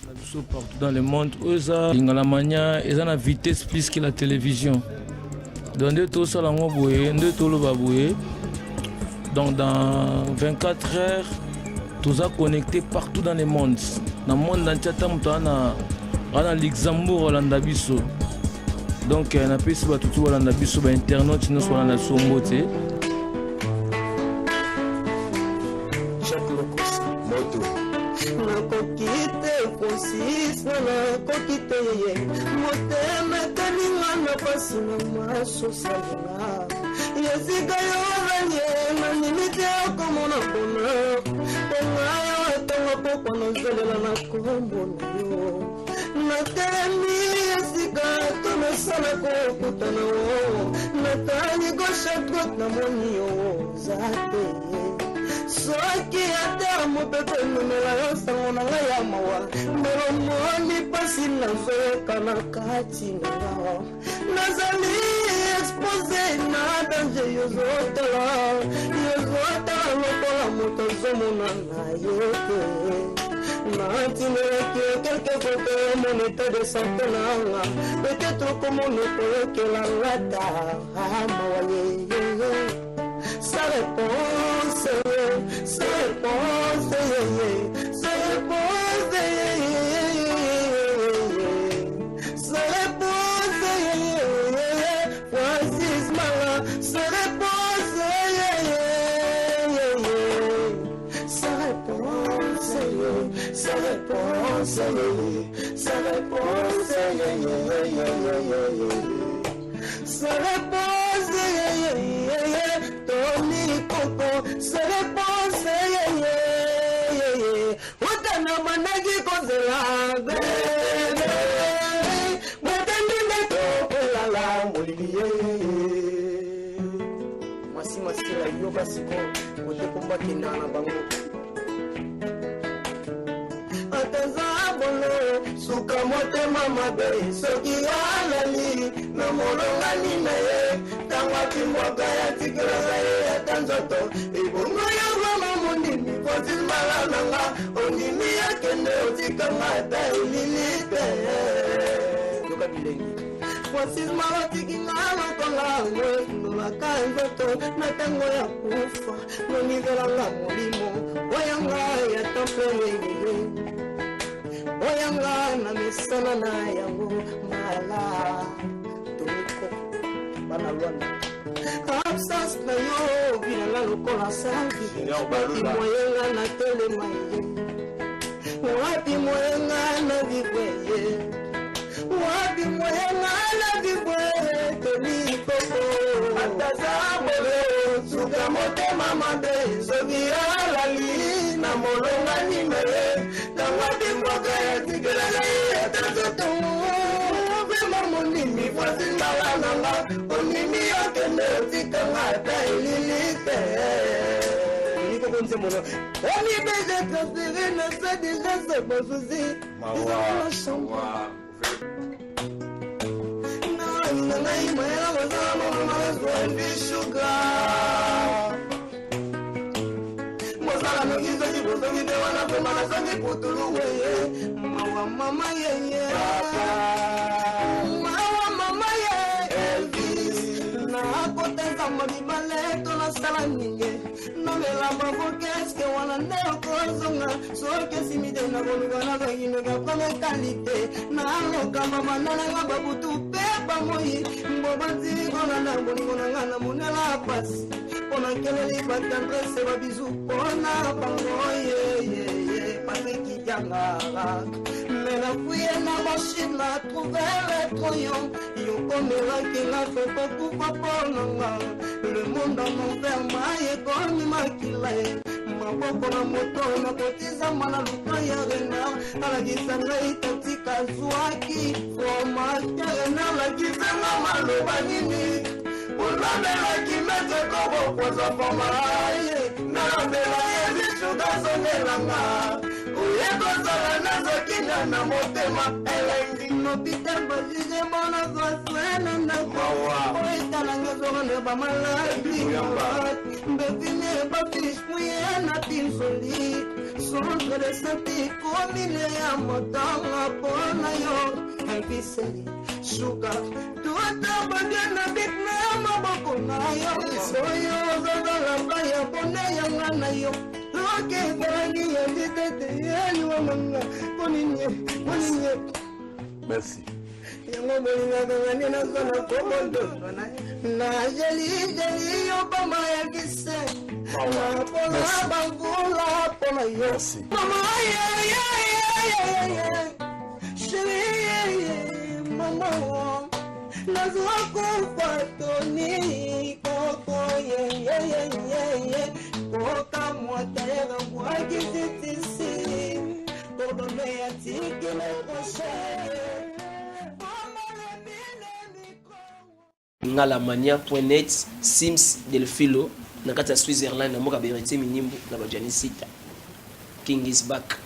Partout dans le monde, la mania, ils ont la vitesse plus que la télévision. Donc, donc dans 24 heures, tous sont connectés partout dans le monde. Dans le monde entier, on a Luxembourg, Hollanda biso. Donc, on a pu se battre tout Hollanda biso, internet, nous sommes dans son beauté. Soki ata mopepe numela yosango na ngai ya mawa mbelo moni pasi nazoyoka na kati na nga nazali expose na danger yozotala lokola moto azomona na yo te natinelaki quelque foto mon état de santé nanga peut-être komona koyokela ngata mawa yeye sa réponse, Francis Mala, sa réponse, Tony Coco, sa réponse, Otana managi kozela, Masila yoga siko, wote kumbaki na bango. Atazabolo, suka mote mama be, soki alali, na molongani na ye, tangwa kimwaka ya tikiraza ye atanzoto, ibungo ya mama mundini, Francis Malananga, onini ya kende otikanga ata ililite. Yoga bilengi. Francis Malatiki ngalo kola nulaka nzoto na tango ya kufa nonivela la molimo oyanga ya temple oyanga na misala na yango mala tumiko bana lwana absence na yo bila lokola sangi moyenga na telema wapi moyenga na viveye wapi moyenga na viveye toni koko atazabolo suka mote mamade sogira lali na molonga nimere tawadi mboga ya tigela ya tazoto vema monimi fasinda wananga onimi yakende tikanga ta ililite niko konse mono oni beje transféré na ça déjà c'est bon souci mawa Nai mera wazama mama sugar Mozala nogiza jibuzo gidewa na pema na sangi putulu weye mama yeye mama yeye Elvis na poteza mabibale tola sala ninge nomela mabokeske wana neo kozonga soke simide na boluga na bagino ga kome kalite na loka mama nana babutu pepa moi mbobanzi kona na bolingo na ngana munela pasi pona keleli batandresse babizu pona bango ye pasi kijanga mena fouille na machine na trouver le troyon yo komela kila photo kufa pona le monde en enfer maye komi makile maboko na moto na kotiza mana luka ya renard alakisa ngai totika zwaki fromage na alakisa na maloba nini ulamela kimete kobo poza pamaye na mbela ye suga zonelanga uyekozala nazokina na motema elengi nopita bazije bona zwaswena na oitalanga zona bamaladi mbefine bafish muyena tinsoli centre de santé commune ya motanga pona yo Elvis suka tuata bagana bitna maboko na yo soyo zagala mbaya pona ya ngana yo loke bani ya ditete ya yo manga poninye Merci. yango bolinga ngani na zona komondo na jeli yo pama ya kise na pona bangula pona yo Merci. mama ya chérie mama nazwa kufatoni koko ye koka motere kwa kitisi pardonne ya tiki na prochaine ngalamania.net Sims Delfilo na kata Switzerland na moka berete minimbu na bajani sita. King is back.